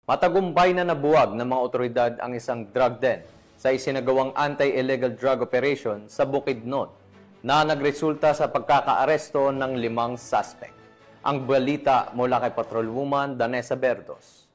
Matagumpay na nabuwag ng mga otoridad ang isang drug den sa isinagawang anti-illegal drug operation sa Bukidnon na nagresulta sa pagkakaaresto ng 5 suspect. Ang balita mula kay Patrolwoman Danessa Berdos.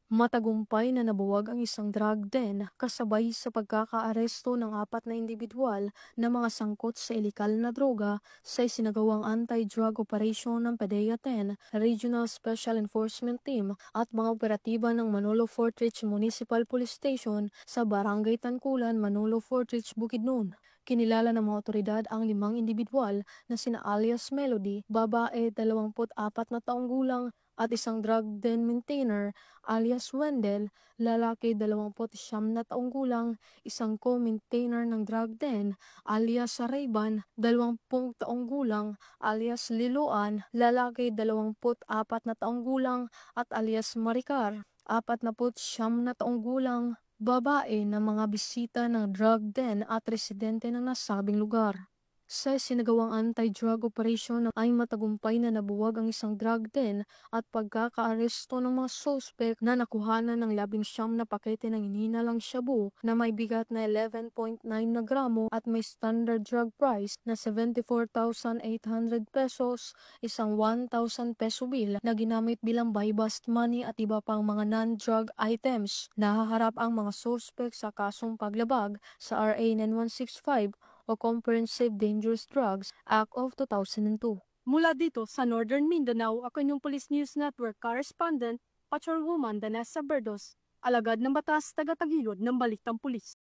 Matagumpay na nabuwag ang isang drug den kasabay sa pagkakaaresto ng 4 na individual na mga sangkot sa ilikal na droga sa isinagawang anti-drug operation ng PDEA 10 Regional Special Enforcement Team at mga operatiba ng Manolo Fort Ridge Municipal Police Station sa Barangay Tankulan, Manolo Fort Ridge, Bukidnon. Kinilala ng mga otoridad ang 5 individual na sina alias Melody, babae 24 na taong gulang, at isang drug den maintainer alias Wendell, lalaki 29 na taong gulang, isang co-maintainer ng drug den alias Rayban, 20 taong gulang, alias Liloan, lalaki 24 na taong gulang, at alias Maricar, 49 na taong gulang, babae na mga bisita ng drug den at residente ng nasabing lugar. Sa sinagawang anti-drug operation ay matagumpay na nabuwag ang isang drug den at pagkakaaresto ng mga suspect na nakuhanan ng 19 na pakete ng ininalang shabu na may bigat na 11.9 na gramo at may standard drug price na 74,800 pesos, isang 1,000 peso bill na ginamit bilang buy-bust money at iba pang mga non-drug items. Nahaharap ang mga suspect sa kasong paglabag sa RA 9165 o Comprehensive Dangerous Drugs Act of 2002. Mula dito sa Northern Mindanao, ako inyong Police News Network Correspondent, Patrolwoman Danessa Berdos, alagad ng batas, taga-tagilid ng Baliktang Pulis.